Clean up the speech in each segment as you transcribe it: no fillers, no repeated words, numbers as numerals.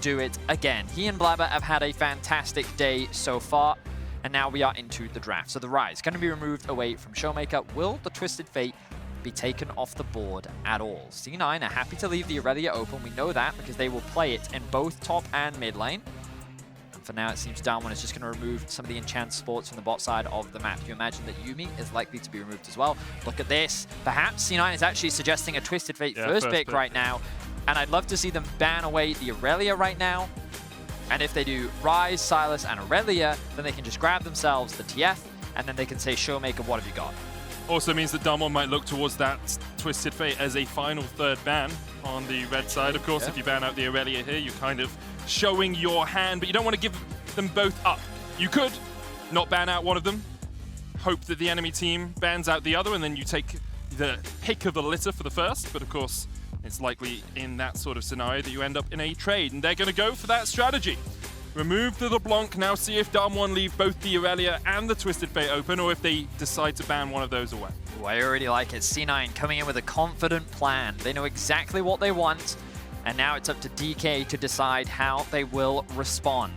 do it again. He and Blabber have had a fantastic day so far, and now we are into the draft. So the Rise going to be removed away from Showmaker. Will the Twisted Fate be taken off the board at all? C9 are happy to leave the Aurelia open. We know that because they will play it in both top and mid lane. And for now, it seems Damwon is just going to remove some of the enchant sports from the bot side of the map. You imagine that Yuumi is likely to be removed as well. Look at this. Perhaps C9 is actually suggesting a Twisted Fate first pick right now. And I'd love to see them ban away the Aurelia right now. And if they do Rise, Sylas, and Aurelia, then they can just grab themselves the TF, and then they can say, Showmaker, what have you got? Also means that Damwon might look towards that Twisted Fate as a final third ban on the red side. Of course, if you ban out the Aurelia here, you're kind of showing your hand, but you don't want to give them both up. You could not ban out one of them, hope that the enemy team bans out the other, and then you take the pick of the litter for the first, but of course, it's likely in that sort of scenario that you end up in a trade, and they're going to go for that strategy. Remove the LeBlanc, now see if Damwon leave both the Aurelia and the Twisted Fate open, or if they decide to ban one of those away. Ooh, I already like it. C9 coming in with a confident plan. They know exactly what they want, and now it's up to DK to decide how they will respond.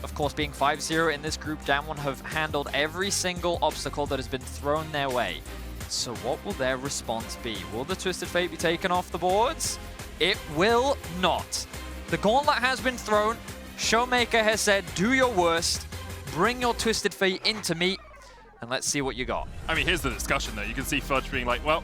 Of course, being 5-0 in this group, Damwon have handled every single obstacle that has been thrown their way. So what will their response be? Will the Twisted Fate be taken off the boards? It will not. The gauntlet has been thrown. Showmaker has said, do your worst, bring your Twisted Fate into me, and let's see what you got. I mean, here's the discussion though. You can see Fudge being like, well,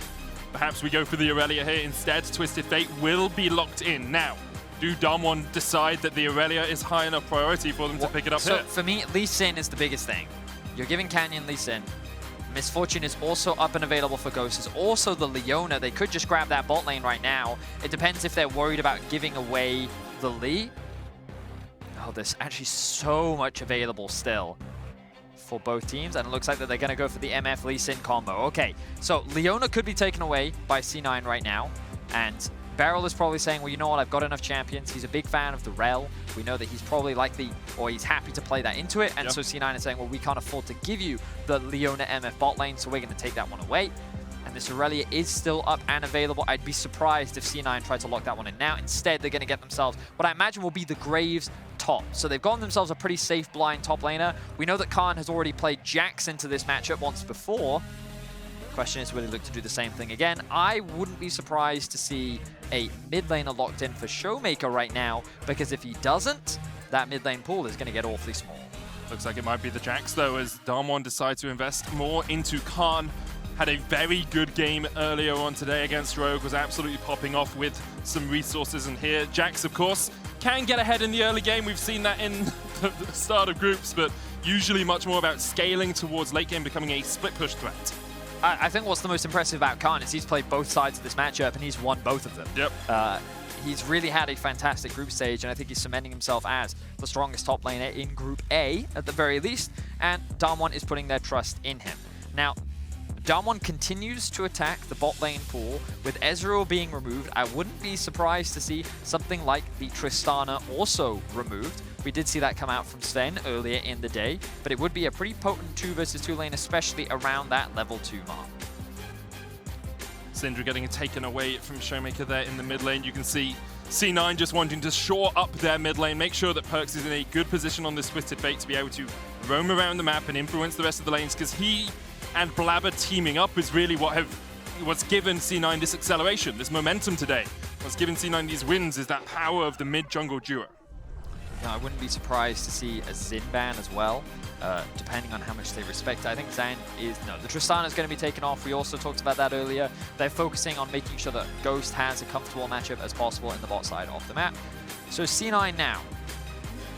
perhaps we go for the Aurelia here instead. Twisted Fate will be locked in. Now, do Damwon decide that the Aurelia is high enough priority for them to pick it up here? For me, Lee Sin is the biggest thing. You're giving Canyon Lee Sin. Misfortune is also up and available for Ghost. There's also the Leona. They could just grab that bot lane right now. It depends if they're worried about giving away the Lee. Oh, there's actually so much available still for both teams, and it looks like that they're going to go for the MF Lee Sin combo. Okay, so Leona could be taken away by C9 right now, and Beryl is probably saying, well, you know what, I've got enough champions. He's a big fan of the Rel. We know that he's probably likely, or he's happy to play that into it. And so C9 is saying, well, we can't afford to give you the Leona MF bot lane, so we're going to take that one away. And this Aurelia is still up and available. I'd be surprised if C9 tried to lock that one in now. Instead, they're going to get themselves what I imagine will be the Graves top. So they've gotten themselves a pretty safe blind top laner. We know that Khan has already played Jax into this matchup once before. Question is, will he look to do the same thing again? I wouldn't be surprised to see a mid laner locked in for Showmaker right now, because if he doesn't, that mid lane pool is going to get awfully small. Looks like it might be the Jax though, as Damwon decides to invest more into Khan. Had a very good game earlier on today against Rogue, was absolutely popping off with some resources, and here Jax, of course, can get ahead in the early game. We've seen that in the start of groups, but usually much more about scaling towards late game, becoming a split push threat. I think what's the most impressive about Khan is he's played both sides of this matchup and he's won both of them. Yep. He's really had a fantastic group stage, and I think he's cementing himself as the strongest top laner in Group A at the very least, and Damwon is putting their trust in him. Now, Damwon continues to attack the bot lane pool. With Ezreal being removed, I wouldn't be surprised to see something like the Tristana also removed. We did see that come out from Sven earlier in the day, but it would be a pretty potent 2 versus 2 lane, especially around that level 2 mark. Syndra getting taken away from Showmaker there in the mid lane. You can see C9 just wanting to shore up their mid lane, make sure that Perkz is in a good position on this Twisted Fate to be able to roam around the map and influence the rest of the lanes, because he and Blabber teaming up is really what's given C9 this acceleration, this momentum today. What's given C9 these wins is that power of the mid-jungle duo. Now, I wouldn't be surprised to see a Xin ban as well, depending on how much they respect it. I think Zan is... No, the Tristana is going to be taken off. We also talked about that earlier. They're focusing on making sure that Ghost has a comfortable matchup as possible in the bot side of the map. So C9 now,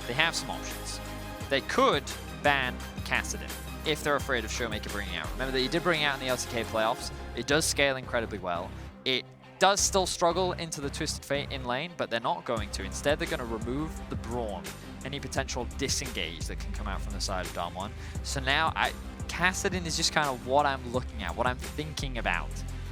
they have some options. They could ban Kassadin if they're afraid of Showmaker bringing out. Remember that he did bring out in the LCK playoffs. It does scale incredibly well. It does still struggle into the Twisted Fate in lane, but they're not going to. Instead, they're going to remove the Brawn, any potential disengage that can come out from the side of Damwon. So now, Kassadin is just kind of what I'm looking at, what I'm thinking about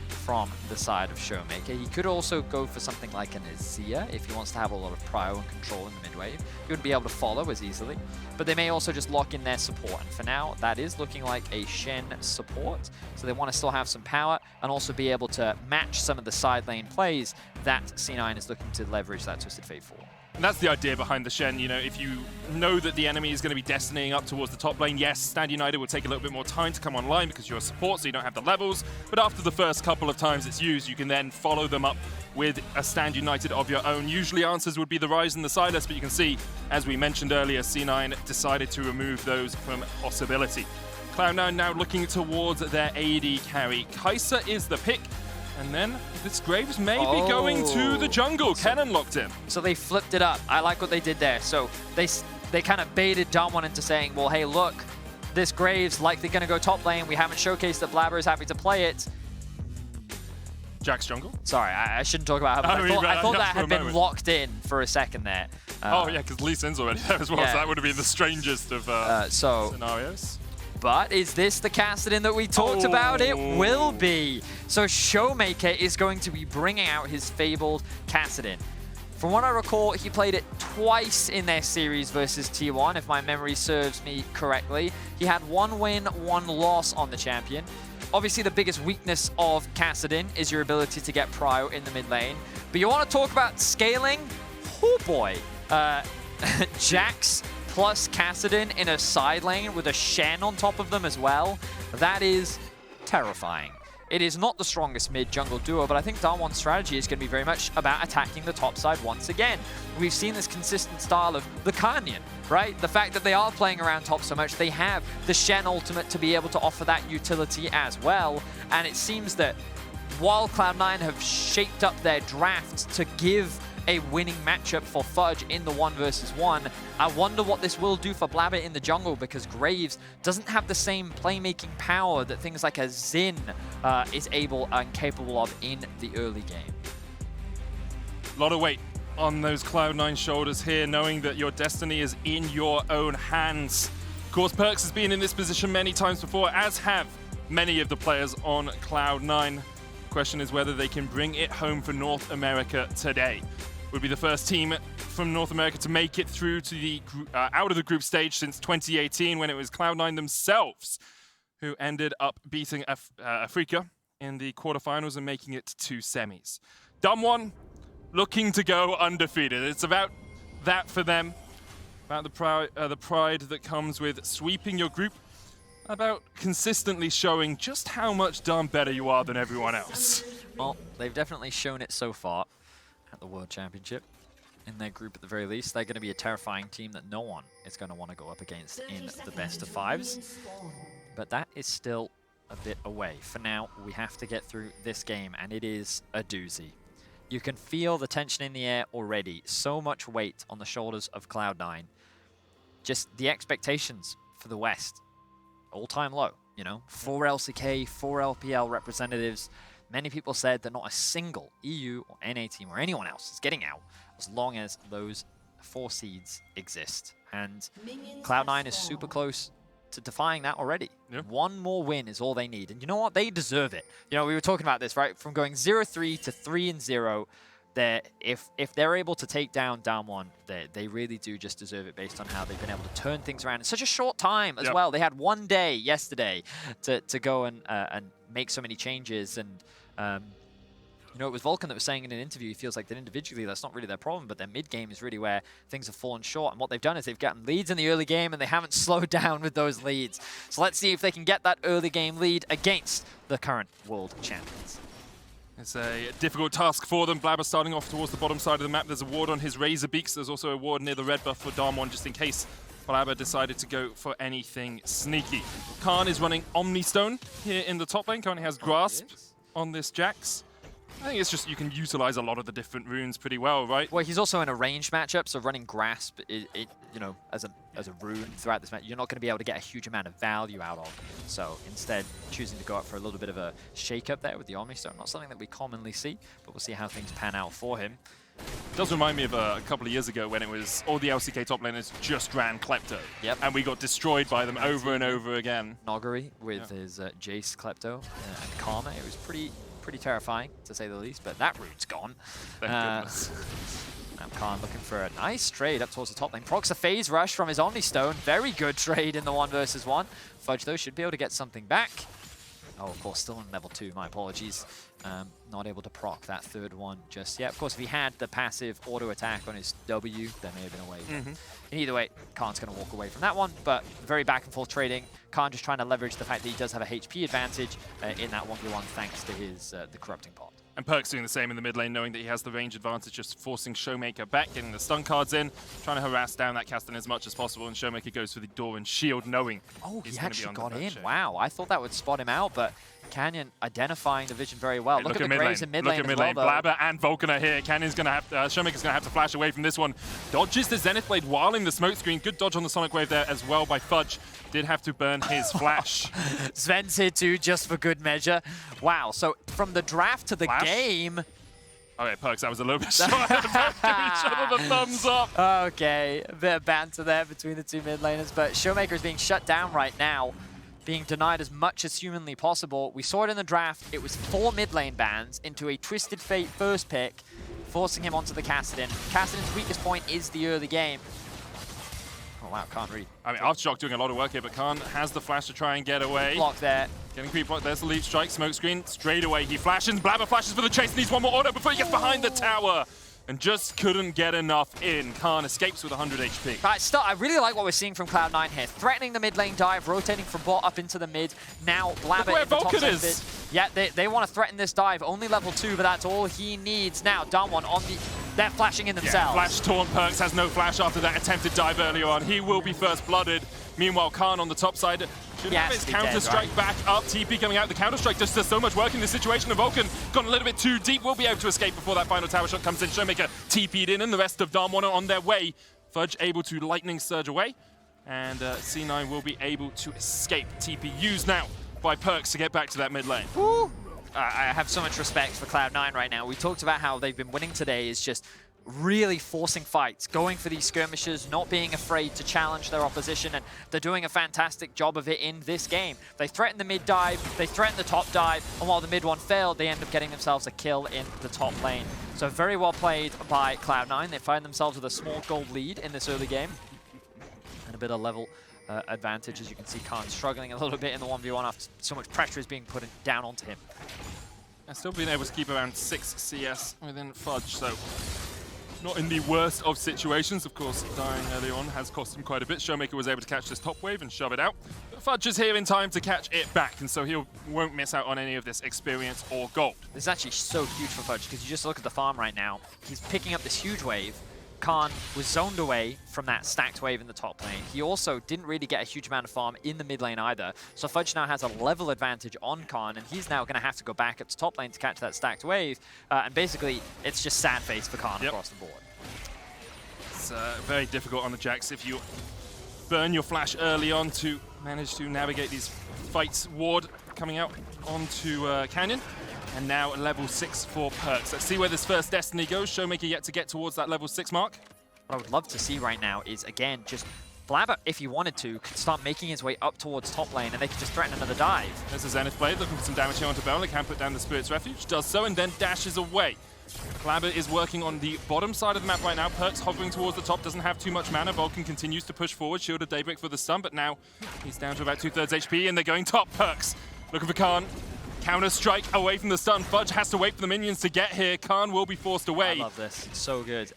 from the side of Showmaker. He could also go for something like an Azir if he wants to have a lot of prio and control in the mid wave. He wouldn't be able to follow as easily, but they may also just lock in their support. And for now, that is looking like a Shen support. So they want to still have some power and also be able to match some of the side lane plays that C9 is looking to leverage that Twisted Fate for. And that's the idea behind the Shen. You know, if you know that the enemy is going to be destinying up towards the top lane, yes, Stand United will take a little bit more time to come online because you're a support, so you don't have the levels. But after the first couple of times it's used, you can then follow them up with a Stand United of your own. Usually answers would be the Rise and the Silas, but you can see, as we mentioned earlier, C9 decided to remove those from possibility. Cloud9 now looking towards their AD carry. Kai'Sa is the pick. And then this Graves may be going to the jungle. Kennen locked in. So they flipped it up. I like what they did there. So they kind of baited Damwon into saying, well, hey, look, this Graves likely going to go top lane. We haven't showcased that Blabber is happy to play it. Jack's jungle? Sorry, I shouldn't talk about her. I thought that had been locked in for a second there. Oh, yeah, because Lee Sin's already there as well, so that would have been the strangest of scenarios. But is this the Kassadin that we talked about? It will be. So Showmaker is going to be bringing out his fabled Kassadin. From what I recall, he played it twice in their series versus T1, if my memory serves me correctly. He had 1 win, 1 loss on the champion. Obviously, the biggest weakness of Kassadin is your ability to get prio in the mid lane. But you want to talk about scaling? Oh boy. Jax plus Kassadin in a side lane with a Shen on top of them as well. That is terrifying. It is not the strongest mid-jungle duo, but I think Damwon's strategy is going to be very much about attacking the top side once again. We've seen this consistent style of the Canyon, right? The fact that they are playing around top so much, they have the Shen ultimate to be able to offer that utility as well. And it seems that while Cloud9 have shaped up their draft to give a winning matchup for Fudge in the 1 versus 1. I wonder what this will do for Blabber in the jungle, because Graves doesn't have the same playmaking power that things like a Xin is able and capable of in the early game. A lot of weight on those Cloud9 shoulders here, knowing that your destiny is in your own hands. Of course, Perkz has been in this position many times before, as have many of the players on Cloud9. Question is whether they can bring it home for North America today. Would be the first team from North America to make it through to the out of the group stage since 2018, when it was Cloud9 themselves who ended up beating Africa in the quarterfinals and making it to semis. Damwon looking to go undefeated. It's about that for them, about the pride that comes with sweeping your group, about consistently showing just how much darn better you are than everyone else. Well, they've definitely shown it so far at the World Championship. In their group at the very least, they're going to be a terrifying team that no one is going to want to go up against in the best of 5s. But that is still a bit away. For now, we have to get through this game, and it is a doozy. You can feel the tension in the air already. So much weight on the shoulders of Cloud9. Just the expectations for the West, all-time low. You know, 4 LCK, 4 LPL representatives. Many people said that not a single EU or NA team or anyone else is getting out as long as those 4 seeds exist. And Cloud9 is super close to defying that already. Yep. 1 more win is all they need. And you know what? They deserve it. You know, we were talking about this, right? From going 0-3 to 3-0, if they're able to take down Damwon, they really do just deserve it based on how they've been able to turn things around in such a short time as well. They had 1 day yesterday to go and make so many changes. And you know, it was Vulcan that was saying in an interview, he feels like that individually that's not really their problem, but their mid-game is really where things have fallen short. And what they've done is they've gotten leads in the early game, and they haven't slowed down with those leads. So let's see if they can get that early game lead against the current world champions. It's a difficult task for them. Blabber starting off towards the bottom side of the map. There's a ward on his Razor Beaks. There's also a ward near the red buff for Damwon, just in case Blabber decided to go for anything sneaky. Khan is running Omni Stone here in the top lane. Currently has Grasp on this Jax. I think it's just you can utilize a lot of the different runes pretty well, right? Well, he's also in a ranged matchup, so running Grasp, you know, as a rune throughout this match, you're not going to be able to get a huge amount of value out of. So instead, choosing to go up for a little bit of a shake-up there with the Omni Stone, not something that we commonly see, but we'll see how things pan out for him. It does remind me of a couple of years ago when it was all the LCK top laners just ran Klepto. Yep. And we got destroyed by them over and over again. Noggery with his Jace Klepto and Karma. It was pretty terrifying, to say the least, but that rune's gone. Thank goodness. Now Khan looking for a nice trade up towards the top lane. Procs a phase rush from his Omni Stone. Very good trade in the 1 versus 1. Fudge, though, should be able to get something back. Oh, of course, still in level 2. My apologies. Not able to proc that third one just yet. Of course, if he had the passive auto attack on his W, there may have been a way. And either way, Khan's going to walk away from that one, but very back and forth trading. Khan just trying to leverage the fact that he does have a HP advantage in that 1v1 thanks to his the corrupting pot. And Perk's doing the same in the mid lane, knowing that he has the range advantage, just forcing Showmaker back, getting the stun cards in, trying to harass down that Castellan as much as possible, and Showmaker goes for the door and shield, knowing he actually got in. Wow, I thought that would spot him out, but Canyon identifying the vision very well. Look at the Graves in mid lane as well, Blabber and Vulcan are here. Canyon's going to have Showmaker's going to have to flash away from this one. Dodges the Zenith Blade while in the smoke screen. Good dodge on the Sonic Wave there as well by Fudge. Did have to burn his flash. Sven's here too, just for good measure. Wow, so from the draft to the game... Okay, Perks, that was a little bit short. Give each other the thumbs up. Okay, a bit of banter there between the two mid laners, but Showmaker is being shut down right now, being denied as much as humanly possible. We saw it in the draft. It was 4 mid lane bans into a Twisted Fate first pick, forcing him onto the Cassidy. Cassidy's weakest point is the early game. Oh wow, can't read. I mean, Aftershock doing a lot of work here, but Khan has the flash to try and get away. Block there. Getting creep block. There's the leap strike, smoke screen. Straight away, he flashes. Blabber flashes for the chase. Needs one more auto before he gets behind the tower. And just couldn't get enough in. Khan escapes with 100 HP. Right, I really like what we're seeing from Cloud9 here. Threatening the mid lane dive, rotating from bot up into the mid. Now Blabber where in the Vulcan top is. Yeah, they want to threaten this dive. Only level 2, but that's all he needs. Now, Damwon on the... They're flashing in themselves. Yeah, flash taunt. Perks has no flash after that attempted dive earlier on. He will be first blooded. Meanwhile, Khan on the top side should have his counter-strike back up. TP coming out. The counter-strike just does so much work in this situation. And Vulcan gone a little bit too deep. Will be able to escape before that final tower shot comes in. Showmaker TP'd in, and the rest of Darmon are on their way. Fudge able to lightning surge away. And C9 will be able to escape. TP used now by Perks to get back to that mid lane. Woo. I have so much respect for Cloud9 right now. We talked about how they've been winning today is just really forcing fights, going for these skirmishes, not being afraid to challenge their opposition, and they're doing a fantastic job of it in this game. They threaten the mid dive, they threaten the top dive, and while the mid one failed, they end up getting themselves a kill in the top lane. So very well played by Cloud9. They find themselves with a small gold lead in this early game, and a bit of level advantage. As you can see, Khan struggling a little bit in the 1v1 after so much pressure is being put down onto him. And still being able to keep around 6 CS within Fudge, so not in the worst of situations. Of course, dying early on has cost him quite a bit. Showmaker was able to catch this top wave and shove it out. But Fudge is here in time to catch it back, and so he won't miss out on any of this experience or gold. This is actually so huge for Fudge, because you just look at the farm right now. He's picking up this huge wave. Khan was zoned away from that stacked wave in the top lane. He also didn't really get a huge amount of farm in the mid lane either. So Fudge now has a level advantage on Khan, and he's now going to have to go back up to top lane to catch that stacked wave. And basically, it's just sad face for Khan across the board. It's very difficult on the Jax if you burn your flash early on to manage to navigate these fights. Ward coming out onto Canyon. And now level 6 for Perks. Let's see where this first Destiny goes. Showmaker yet to get towards that level 6 mark. What I would love to see right now is, again, just Blabber, if he wanted to, could start making his way up towards top lane, and they could just threaten another dive. There's a Zenith Blade looking for some damage here onto Baron. They can put down the Spirit's Refuge. Does so, and then dashes away. Blabber is working on the bottom side of the map right now. Perks hovering towards the top, doesn't have too much mana. Vulcan continues to push forward. Shield of Daybreak for the stun, but now he's down to about 2/3 HP, and they're going top. Perks looking for Khan. Counter-strike away from the stun. Fudge has to wait for the minions to get here. Khan will be forced away. I love this. It's so good.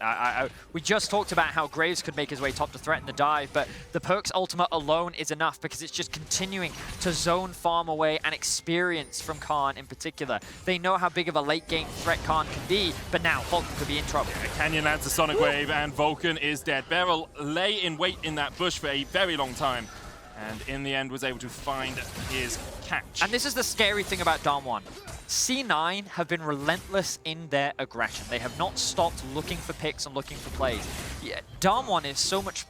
We just talked about how Graves could make his way top to threaten the dive, but the Perks ultimate alone is enough because it's just continuing to zone farm away and experience from Khan in particular. They know how big of a late-game threat Khan can be, but now Vulcan could be in trouble. Yeah, Canyon lands a Sonic Wave, and Vulcan is dead. Beryl lay in wait in that bush for a very long time, and in the end was able to find his catch. And this is the scary thing about Damwon. C9 have been relentless in their aggression. They have not stopped looking for picks and looking for plays. Yeah, Damwon is so much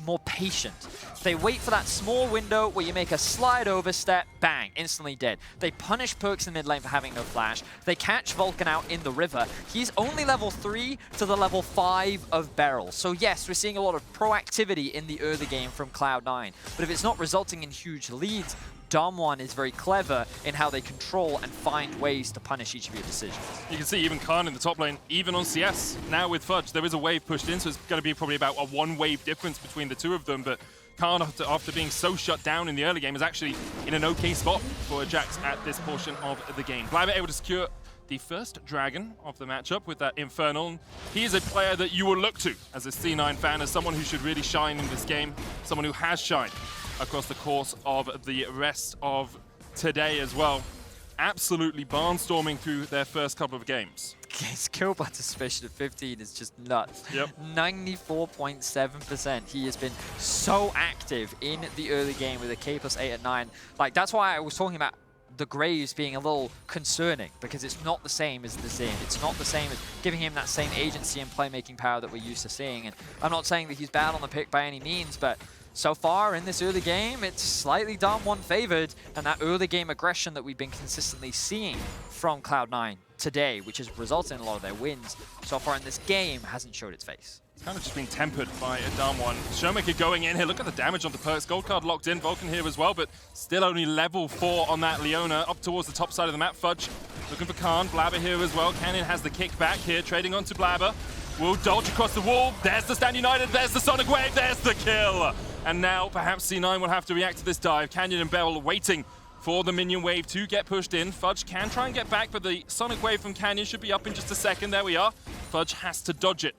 more patient. They wait for that small window where you make a slide over step, bang, instantly dead. They punish Perks in mid lane for having no flash. They catch Vulcan out in the river. He's only level 3 to the level 5 of Beryl. So yes, we're seeing a lot of proactivity in the early game from Cloud9. But if it's not resulting in huge leads, Damwon is very clever in how they control and find ways to punish each of your decisions. You can see even Khan in the top lane, even on CS. Now with Fudge, there is a wave pushed in, so it's going to be probably about a 1 wave difference between the two of them, but Khan, after being so shut down in the early game, is actually in an okay spot for Ajax at this portion of the game. Blabber able to secure the first dragon of the matchup with that Infernal. He is a player that you will look to as a C9 fan, as someone who should really shine in this game, someone who has shined across the course of the rest of today as well. Absolutely barnstorming through their first couple of games. His kill participation at 15 is just nuts. Yep. 94.7%. He has been so active in the early game with a K plus 8 at 9. Like, that's why I was talking about the Graves being a little concerning, because it's not the same as the Zin. It's not the same as giving him that same agency and playmaking power that we're used to seeing. And I'm not saying that he's bad on the pick by any means, but so far in this early game, it's slightly Dam1 favored, and that early game aggression that we've been consistently seeing from Cloud9 today, which has resulted in a lot of their wins so far in this game, hasn't showed its face. It's kind of just been tempered by Dam1. Showmaker going in here. Look at the damage on the perks. Gold card locked in. Vulcan here as well, but still only level 4 on that Leona. Up towards the top side of the map. Fudge looking for Khan. Blabber here as well. Canyon has the kick back here, trading onto Blabber. Will dodge across the wall. There's the Stand United. There's the Sonic Wave. There's the kill. And now perhaps C9 will have to react to this dive. Canyon and Beryl waiting for the minion wave to get pushed in. Fudge can try and get back, but the Sonic Wave from Canyon should be up in just a second. There we are. Fudge has to dodge it.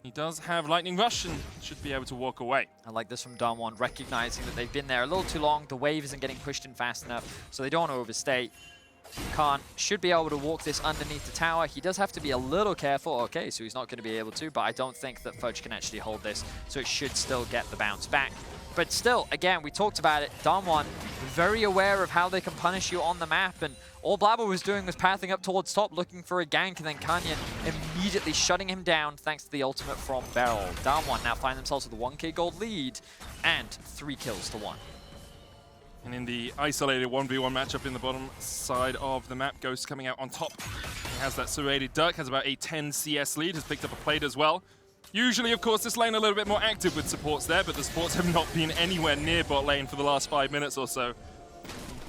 He does have Lightning Rush and should be able to walk away. I like this from Dam1, recognizing that they've been there a little too long. The wave isn't getting pushed in fast enough, so they don't want to overstay. Khan should be able to walk this underneath the tower. He does have to be a little careful. Okay, so he's not going to be able to, but I don't think that Fudge can actually hold this, so it should still get the bounce back. But still, again, we talked about it. Dam1, very aware of how they can punish you on the map, and all Blabber was doing was pathing up towards top, looking for a gank, and then Canyon immediately shutting him down thanks to the ultimate from Beryl. Dam1 now find themselves with a 1k gold lead and 3 kills to 1. And in the isolated 1v1 matchup in the bottom side of the map, Ghost coming out on top. He has that serrated duck, has about a 10 CS lead, has picked up a plate as well. Usually, of course, this lane a little bit more active with supports there, but the supports have not been anywhere near bot lane for the last 5 minutes or so.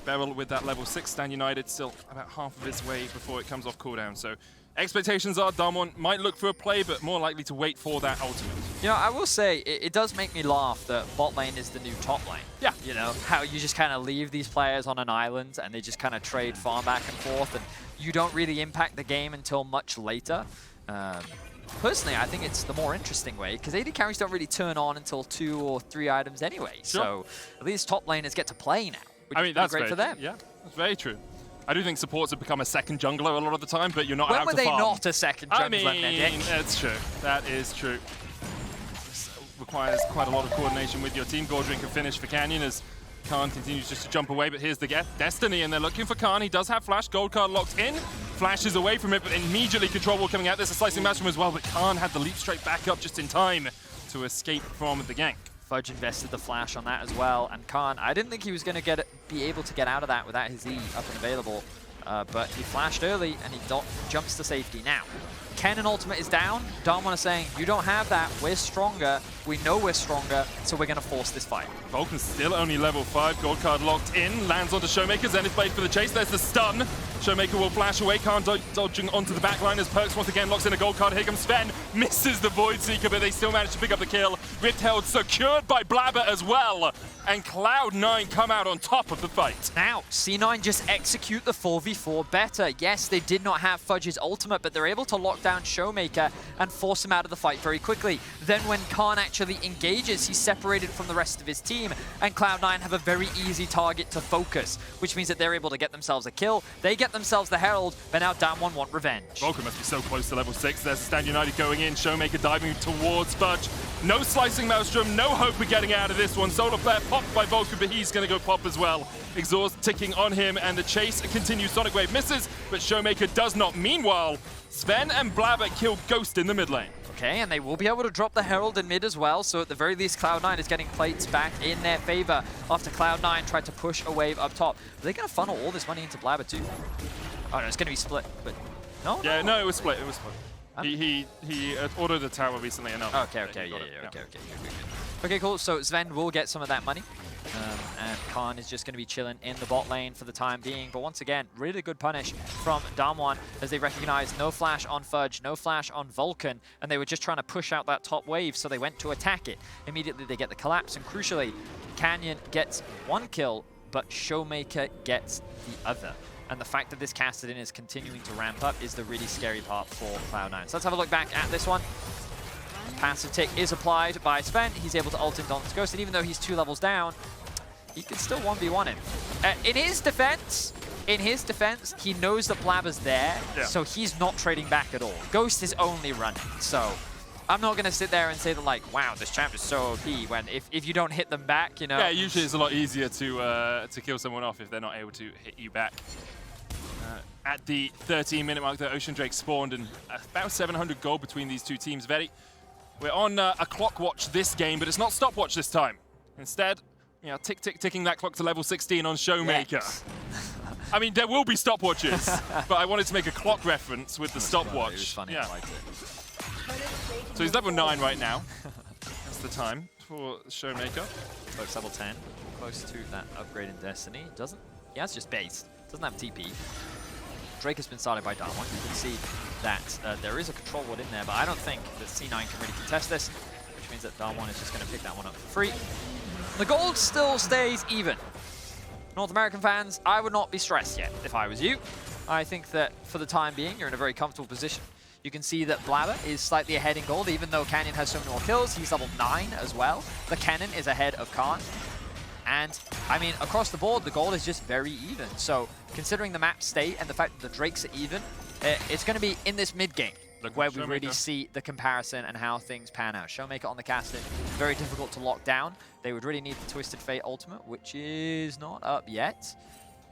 Beryl with that level 6 Stand United, still about half of its way before it comes off cooldown. So expectations are Dam1 might look for a play, but more likely to wait for that ultimate. You know, I will say, it does make me laugh that bot lane is the new top lane. Yeah. You know, how you just kind of leave these players on an island and they just kind of trade farm back and forth, and you don't really impact the game until much later. Personally, I think it's the more interesting way, because AD carries don't really turn on until 2 or 3 items anyway. Sure. So at least top laners get to play now, which is that's great for them. Yeah, that's very true. I do think supports have become a second jungler a lot of the time, but you're not allowed to farm. When were they not a second jungler? I mean, that's true. That is true. This requires quite a lot of coordination with your team. Gordrin can finish for Canyon as Khan continues just to jump away, but here's the Destiny, and they're looking for Khan. He does have Flash, gold card locked in. Flashes away from it, but immediately Control Wall coming out. There's a slicing match from him as well, but Khan had the leap straight back up just in time to escape from the gank. Fudge invested the flash on that as well, and Khan, I didn't think he was going to be able to get out of that without his E up and available, but he flashed early and he jumps to safety. Now, Cannon ultimate is down. Dam1 is saying, you don't have that, we're stronger, we know we're stronger, so we're going to force this fight. Vulcan's still only level 5, gold card locked in, lands onto Showmaker, Zenith Blade for the chase, there's the stun. Showmaker will flash away, Khan dodging onto the back line as Perks once again locks in a gold card. Here comes Sven, misses the Void Seeker, but they still manage to pick up the kill. Rift held secured by Blabber as well, and Cloud9 come out on top of the fight. Now, C9 just execute the 4v4 better. Yes, they did not have Fudge's ultimate, but they're able to lock down Showmaker and force him out of the fight very quickly. Then when Khan actually engages, he's separated from the rest of his team, and Cloud9 have a very easy target to focus, which means that they're able to get themselves a kill. They get themselves the Herald, but now Dam1 want revenge. Vulcan must be so close to level 6. There's Stand United going in, Showmaker diving towards Fudge. No slicing Maelstrom, no hope of getting out of this one. Solar Flare popped by Vulcan, but he's going to go pop as well. Exhaust ticking on him, and the chase continues. Sonic Wave misses, but Showmaker does not. Meanwhile, Sven and Blabber kill Ghost in the mid lane. Okay, and they will be able to drop the Herald in mid as well, so at the very least Cloud9 is getting plates back in their favor after Cloud9 tried to push a wave up top. Are they going to funnel all this money into Blabber too? Oh no, it's going to be split, but no? Yeah, no, it was split, it was split. He ordered a tower recently enough. Okay, okay, okay, good. Okay, cool. So Sven will get some of that money. And Khan is just going to be chilling in the bot lane for the time being. But once again, really good punish from Damwon as they recognize no flash on Fudge, no flash on Vulcan, and they were just trying to push out that top wave, so they went to attack it. Immediately they get the collapse, and crucially, Canyon gets one kill, but Showmaker gets the other. And the fact that this Kassadin is continuing to ramp up is the really scary part for Cloud9. So let's have a look back at this one. Passive tick is applied by Sven. He's able to ult into Don's Ghost, and even though he's 2 levels down, he can still 1v1 him. In his defense, he knows that Blabber's there, so he's not trading back at all. Ghost is only running, so I'm not going to sit there and say that, like, wow, this champ is so OP, when if you don't hit them back, you know. Yeah, usually it's a lot easier to kill someone off if they're not able to hit you back. At the 13-minute mark, the Ocean Drake spawned, and about 700 gold between these two teams. We're on a clock watch this game, but it's not stopwatch this time. Instead, you know, ticking that clock to level 16 on Showmaker. Yes. I mean, there will be stopwatches, but I wanted to make a clock reference with the stopwatch. It was funny, I liked it. So he's level 9 right now. That's the time for Showmaker. Close level 10, close to that upgrade in Destiny. He has just base, doesn't have TP. Drake has been started by Damwon. You can see that there is a control ward in there, but I don't think that C9 can really contest this, which means that Damwon is just going to pick that one up for free. The gold still stays even. North American fans, I would not be stressed yet if I was you. I think that for the time being, you're in a very comfortable position. You can see that Blabber is slightly ahead in gold, even though Canyon has so many more kills. He's level 9 as well. The Cannon is ahead of Khan. And, I mean, across the board, the gold is just very even. So, considering the map state and the fact that the Drakes are even, it's going to be in this mid-game where we really see the comparison and how things pan out. Showmaker on the Kassadin, very difficult to lock down. They would really need the Twisted Fate ultimate, which is not up yet.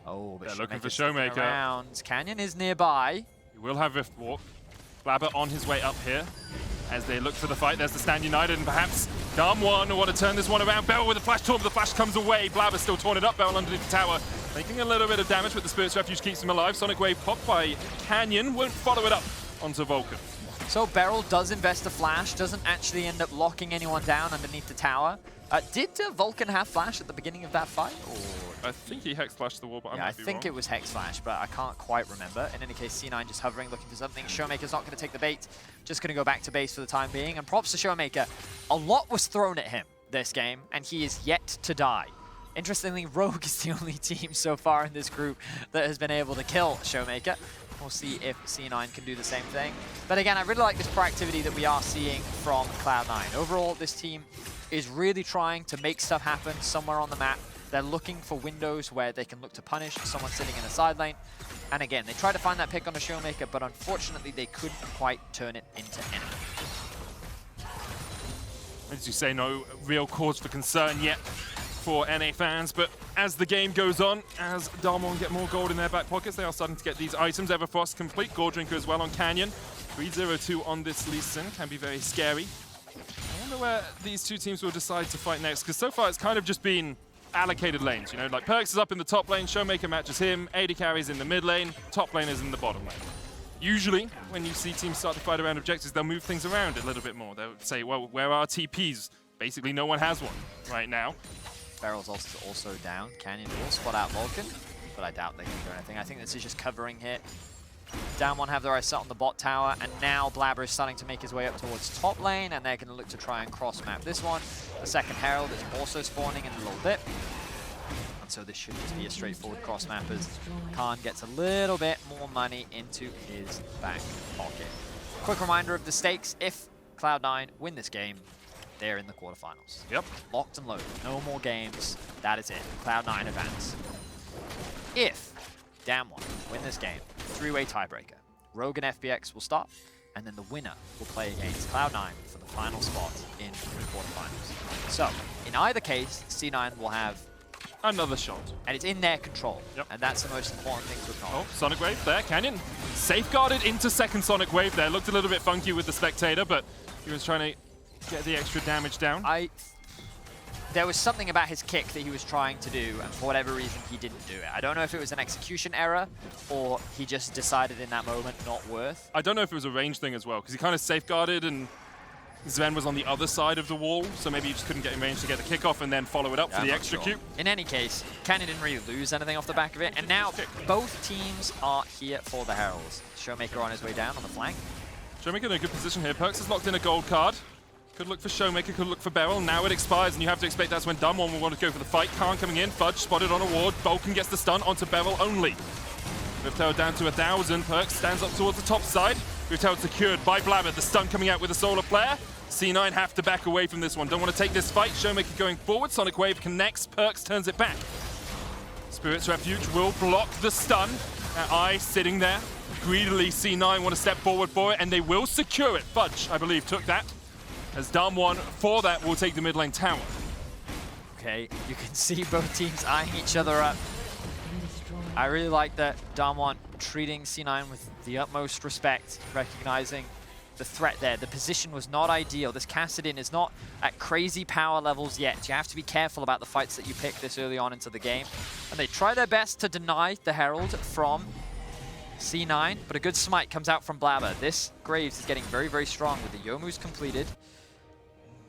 Oh, but they're looking for Showmaker. Around. Canyon is nearby. He will have Rift Walk. Blabber on his way up here. As they look for the fight, there's the Stand United, and perhaps Damwon will want to turn this one around. Beryl with a flash torn, but the flash comes away. Blabber still torn it up. Beryl underneath the tower, making a little bit of damage, but the Spirit's Refuge keeps him alive. Sonic Wave popped by Canyon, won't follow it up onto Vulcan. So Beryl does invest a flash, doesn't actually end up locking anyone down underneath the tower. Did Vulcan have flash at the beginning of that fight? Or? I think he Hex Flashed the wall, but I think it was Hex Flash, but I can't quite remember. In any case, C9 just hovering, looking for something. Showmaker's not going to take the bait, just going to go back to base for the time being. And props to Showmaker. A lot was thrown at him this game, and he is yet to die. Interestingly, Rogue is the only team so far in this group that has been able to kill Showmaker. We'll see if C9 can do the same thing. But again, I really like this proactivity that we are seeing from Cloud9. Overall, this team is really trying to make stuff happen somewhere on the map. They're looking for windows where they can look to punish someone sitting in the side lane. And again, they tried to find that pick on the Showmaker, but unfortunately they couldn't quite turn it into anything. As you say, no real cause for concern yet for NA fans, but as the game goes on, as Damwon get more gold in their back pockets, they are starting to get these items. Everfrost complete, Gore Drinker as well on Canyon. 3-0-2 on this Lee Sin, can be very scary. I wonder where these two teams will decide to fight next, because so far it's kind of just been allocated lanes, you know, like Perks is up in the top lane, Showmaker matches him, AD carries in the mid lane, top lane is in the bottom lane. Usually, when you see teams start to fight around objectives, they'll move things around a little bit more. They'll say, well, where are TPs? Basically, no one has one right now. Beryl's also down. Canyon will spot out Vulcan, but I doubt they can do anything. I think this is just covering hit. Damwon have their eyes set on the bot tower, and now Blabber is starting to make his way up towards top lane, and they're going to look to try and cross-map this one. The second Herald is also spawning in a little bit. And so this should just be a straightforward cross-map as Khan gets a little bit more money into his back pocket. Quick reminder of the stakes. If Cloud9 win this game, they're in the quarterfinals. Yep. Locked and loaded. No more games. That is it. Cloud9 advance. If Damwon win this game, three-way tiebreaker. Rogue and FPX will start, and then the winner will play against Cloud9 for the final spot in the quarterfinals. So, in either case, C9 will have another shot. And it's in their control. Yep. And that's the most important thing to acknowledge. Oh, Sonic Wave there. Canyon safeguarded into second Sonic Wave there. Looked a little bit funky with the Spectator, but he was trying to get the extra damage down. there was something about his kick that he was trying to do, and for whatever reason, he didn't do it. I don't know if it was an execution error, or he just decided in that moment not worth. I don't know if it was a range thing as well, because he kind of safeguarded, and Sven was on the other side of the wall, so maybe he just couldn't get in range to get the kickoff and then follow it up for the execute. In any case, Canyon didn't really lose anything off the back of it, and now both teams are here for the Heralds. Showmaker on his way down on the flank. Showmaker in a good position here. Perks has locked in a gold card. Could look for Showmaker, could look for Beryl. Now it expires, and you have to expect that's when Dumb One will want to go for the fight. Khan coming in, Fudge spotted on a ward. Vulcan gets the stun onto Beryl only. Riptail down to 1,000. Perks stands up towards the top side. Riptail secured by Blabber. The stun coming out with a solar flare. C9 have to back away from this one. Don't want to take this fight. Showmaker going forward. Sonic Wave connects. Perks turns it back. Spirit's Refuge will block the stun. Eye sitting there. Greedily, C9 want to step forward for it, and they will secure it. Fudge, I believe, took that. As Dam 1 for that will take the mid lane tower. Okay, you can see both teams eyeing each other up. I really like that Dam 1 treating C9 with the utmost respect, recognizing the threat there. The position was not ideal. This Kassadin is not at crazy power levels yet. You have to be careful about the fights that you pick this early on into the game. And they try their best to deny the Herald from C9, but a good smite comes out from Blabber. This Graves is getting very, very strong with the Youmuu's completed.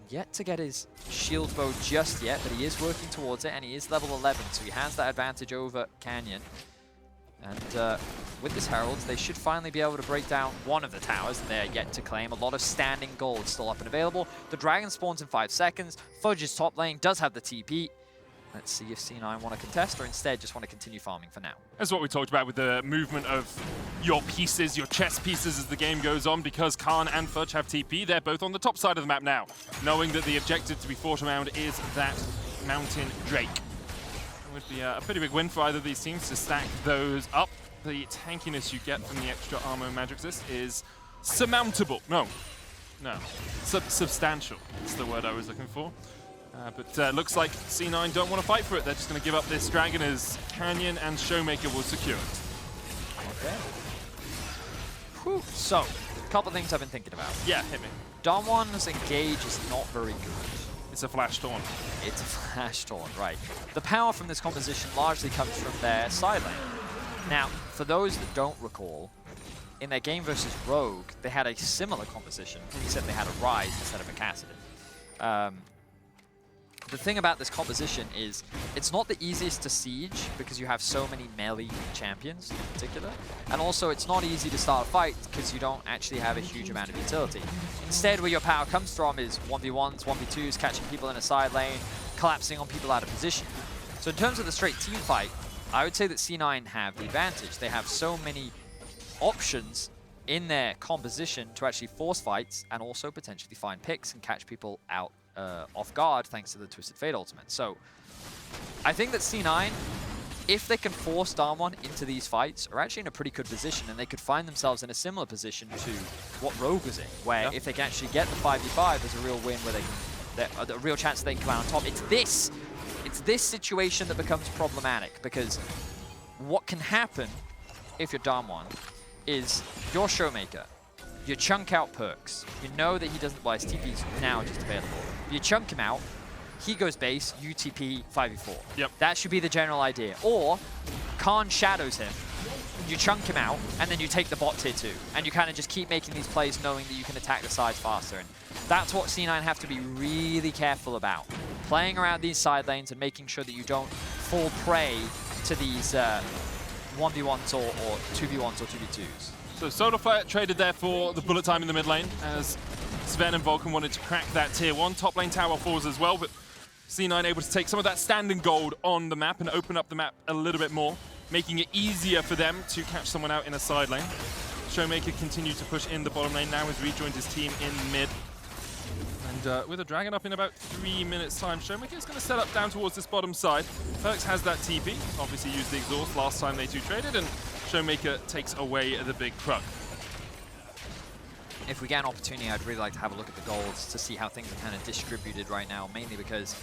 Yet to get his shield bow just yet, but he is working towards it, and he is level 11, so he has that advantage over Canyon. And with this Herald, they should finally be able to break down one of the towers that they're yet to claim. A lot of standing gold still up and available. The dragon spawns in 5 seconds. Fudge's top lane does have the TP. Let's see if C9 want to contest or instead just want to continue farming for now. That's what we talked about with the movement of your pieces, your chess pieces as the game goes on, because Khan and Fudge have TP. They're both on the top side of the map now, knowing that the objective to be fought around is that Mountain Drake. It would be a pretty big win for either of these teams to stack those up. The tankiness you get from the extra armor and magic resist is surmountable. No. Substantial is the word I was looking for. But looks like C9 don't want to fight for it. They're just going to give up this dragon as Canyon and Showmaker will secure it. Okay. Whew. So, a couple things I've been thinking about. Yeah, hit me. Damwon's engage is not very good. It's a flash taunt. It's a flash taunt, right. The power from this composition largely comes from their side lane. Now, for those that don't recall, in their game versus Rogue, they had a similar composition, except they had a Rise instead of a Kassadin. The thing about this composition is it's not the easiest to siege because you have so many melee champions in particular. And also it's not easy to start a fight because you don't actually have a huge amount of utility. Instead, where your power comes from is 1v1s, 1v2s, catching people in a side lane, collapsing on people out of position. So in terms of the straight team fight, I would say that C9 have the advantage. They have so many options in their composition to actually force fights and also potentially find picks and catch people out off guard thanks to the Twisted Fate ultimate. So I think that C9, if they can force Damwon into these fights, are actually in a pretty good position, and they could find themselves in a similar position to what Rogue was in, where if they can actually get the 5v5, there's a real win where they can, a real chance that they can come out on top. It's this situation that becomes problematic, because what can happen if you're Damwon is your Showmaker, you chunk out Perks, you know that he doesn't, well, his TP's now just available. You chunk him out, he goes base, you TP 5v4. Yep. That should be the general idea. Or Khan shadows him, you chunk him out, and then you take the bot tier 2. And you kind of just keep making these plays knowing that you can attack the sides faster. And that's what C9 have to be really careful about. Playing around these side lanes and making sure that you don't fall prey to these 1v1s or 2v1s or 2v2s. So Solar Flare traded there for the bullet time in the mid lane, as Sven and Vulcan wanted to crack that tier 1. Top lane tower falls as well, but C9 able to take some of that standing gold on the map and open up the map a little bit more, making it easier for them to catch someone out in a side lane. Showmaker continued to push in the bottom lane, now has rejoined his team in mid. And with a dragon up in about 3 minutes time, Showmaker is going to set up down towards this bottom side. Perks has that TP, obviously used the exhaust last time they two traded, and Showmaker takes away the big truck. If we get an opportunity, I'd really like to have a look at the golds to see how things are kind of distributed right now, mainly because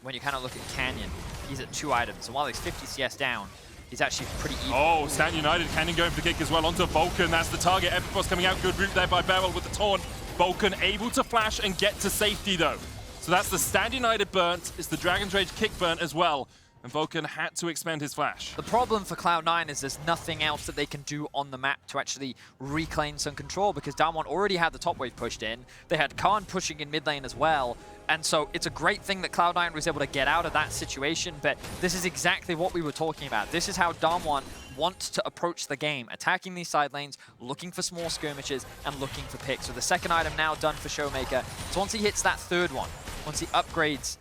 when you kind of look at Canyon, he's at 2 items, and while he's 50 CS down, he's actually pretty even. Oh, Stan United, Canyon going for the kick as well onto Vulcan. That's the target. Epicboss coming out, good route there by Beryl with the taunt. Vulcan able to flash and get to safety though. So that's the Stand United burnt, it's the Dragon's Rage kick burnt as well. And Vulcan had to expend his flash. The problem for Cloud9 is there's nothing else that they can do on the map to actually reclaim some control, because Damwon already had the top wave pushed in. They had Khan pushing in mid lane as well. And so it's a great thing that Cloud9 was able to get out of that situation, but this is exactly what we were talking about. This is how Damwon wants to approach the game, attacking these side lanes, looking for small skirmishes, and looking for picks. So the second item now done for Showmaker. So once he hits that third one, once he upgrades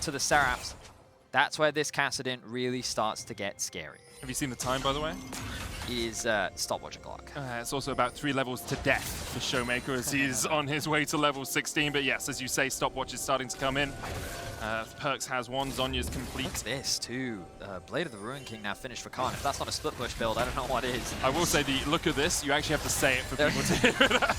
to the Seraphs, that's where this Kassadin really starts to get scary. Have you seen the time, by the way? Is stopwatch clock. It's also about 3 levels to death for Showmaker as he's on his way to level 16. But yes, as you say, stopwatch is starting to come in. Perks has one, Zhonya's complete. Look at this too. Blade of the Ruin King now finished for Khan. If that's not a split push build, I don't know what is. I will say, the look at this, you actually have to say it for people to hear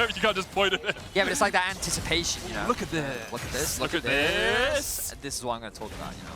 it. You can't just point at it. Yeah, but it's like that anticipation, you know? Look at this. Look at this. Look at this. This is what I'm going to talk about, you know?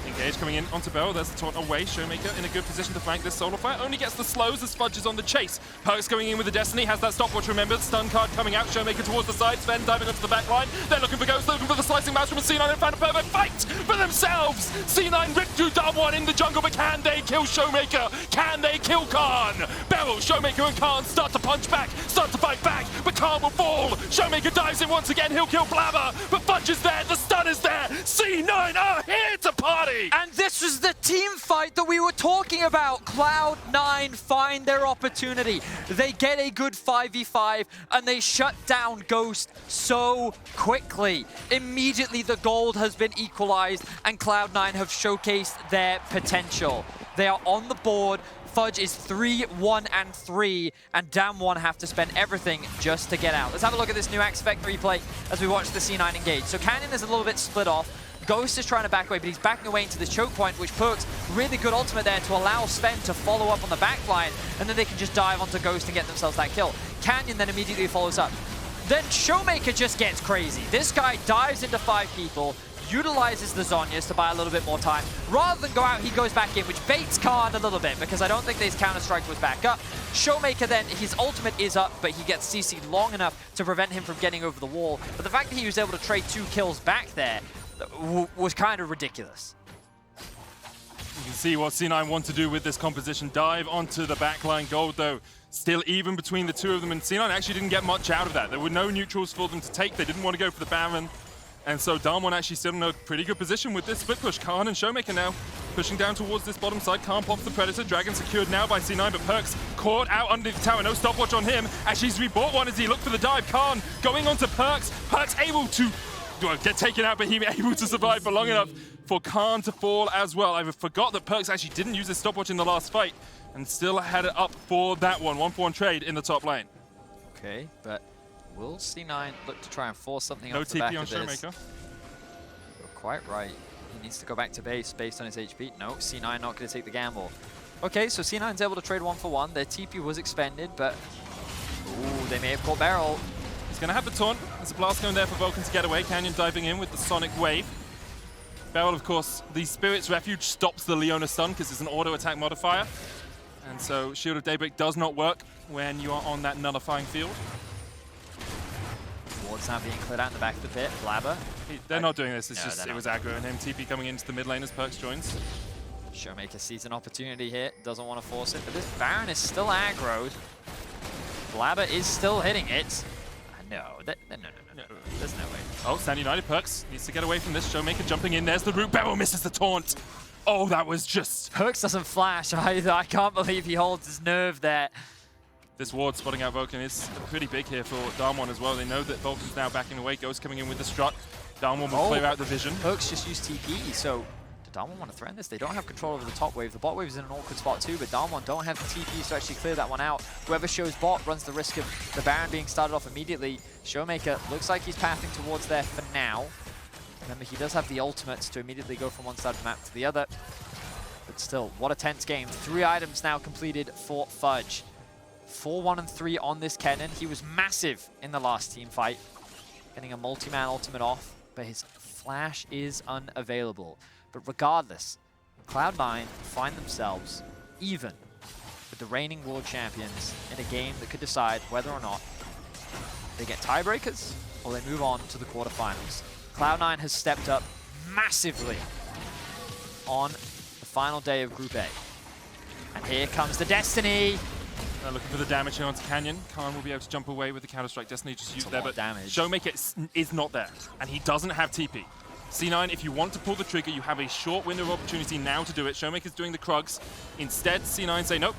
Engage coming in onto Beryl, there's the taunt away. Showmaker in a good position to flank this solo fight. Only gets the slows as Fudge is on the chase. Perks going in with the Destiny, has that stopwatch remembered. Stun card coming out, Showmaker towards the side. Sven diving onto the back line. They're looking for Ghost, looking for the slicing mouse from C9 and found a perfect fight for themselves. C9 ripped through Damwon in the jungle, but can they kill Showmaker? Can they kill Khan? Beryl, Showmaker and Khan start to punch back, start to fight back, but Khan will fall. Showmaker dives in once again, he'll kill Blabber, but Fudge is there, the stun is there. C9 are here to party! And this was the team fight that we were talking about. Cloud9 find their opportunity. They get a good 5v5 and they shut down Ghost so quickly. Immediately the gold has been equalized and Cloud9 have showcased their potential. They are on the board. Fudge is 3-1-3, and Damwon have to spend everything just to get out. Let's have a look at this new Axe Effect replay as we watch the C9 engage. So Canyon is a little bit split off. Ghost is trying to back away, but he's backing away into this choke point, which Perks really good ultimate there to allow Sven to follow up on the back line, and then they can just dive onto Ghost and get themselves that kill. Canyon then immediately follows up. Then Showmaker just gets crazy. This guy dives into 5 people, utilizes the Zhonyas to buy a little bit more time. Rather than go out, he goes back in, which baits Khan a little bit, because I don't think his counter-strike was back up. Showmaker then, his ultimate is up, but he gets CC'd long enough to prevent him from getting over the wall. But the fact that he was able to trade 2 kills back there was kind of ridiculous. You can see what C9 want to do with this composition. Dive onto the backline gold, though. Still even between the two of them, and C9 actually didn't get much out of that. There were no neutrals for them to take. They didn't want to go for the Baron. And so Damwon actually still in a pretty good position with this split push. Khan and Showmaker now pushing down towards this bottom side. Khan pops the Predator. Dragon secured now by C9, but Perks caught out underneath the tower. No stopwatch on him. Actually, he's rebought one as he looked for the dive. Khan going on to Perks. Perks able to get taken out, but he able to survive for long enough for Khan to fall as well. I forgot that Perks actually didn't use his stopwatch in the last fight and still had it up for that one. 1-for-1 trade in the top lane. Okay, but will C9 look to try and force something no off the back TP on of this? Showmaker. You're quite right. He needs to go back to base based on his HP. No, C9 not going to take the gamble. Okay, so C9's able to trade 1-for-1. Their TP was expended, but ooh, they may have caught Beryl. He's going to have the taunt. There's a blast going there for Vulcan to get away. Canyon diving in with the Sonic Wave. Beryl, of course, the Spirit's Refuge stops the Leona stun because it's an auto-attack modifier. And so Shield of Daybreak does not work when you are on that nullifying field. Ward's now being cleared out in the back of the pit. Blabber. They're not doing this. It's No, just, it was aggro and him. TP coming into the mid lane as Perks joins. Showmaker sees an opportunity here. Doesn't want to force it, but this Baron is still aggroed. Blabber is still hitting it. No, no. There's no way. Oh, Stand United. Perks needs to get away from this. Showmaker jumping in. There's the root. Beryl misses the taunt. Oh, that was just... Perks doesn't flash either. I can't believe he holds his nerve there. This ward spotting out Vulcan is pretty big here for Damwon as well. They know that Vulcan's now backing away. Ghost coming in with the strut. Damwon will clear out the vision. Perks just used TP, so do Damwon want to threaten this? They don't have control over the top wave. The bot wave is in an awkward spot too, but Damwon don't have the TPs to actually clear that one out. Whoever shows bot runs the risk of the Baron being started off immediately. Showmaker looks like he's pathing towards there for now. Remember, he does have the ultimates to immediately go from one side of the map to the other. But still, what a tense game. 3 items now completed for Fudge. 4-1-3 on this Kennen. He was massive in the last team fight, getting a multi-man ultimate off, but his flash is unavailable. But regardless, Cloud9 find themselves even with the reigning world champions in a game that could decide whether or not they get tiebreakers or they move on to the quarterfinals. Cloud9 has stepped up massively on the final day of Group A. And here comes the Destiny. Looking for the damage here onto Canyon. Khan will be able to jump away with the Counter-Strike. Destiny just used there, but damage. Showmaker is not there, and he doesn't have TP. C9, if you want to pull the trigger, you have a short window of opportunity now to do it. Showmaker's doing the Krugs. Instead, C9 say, nope,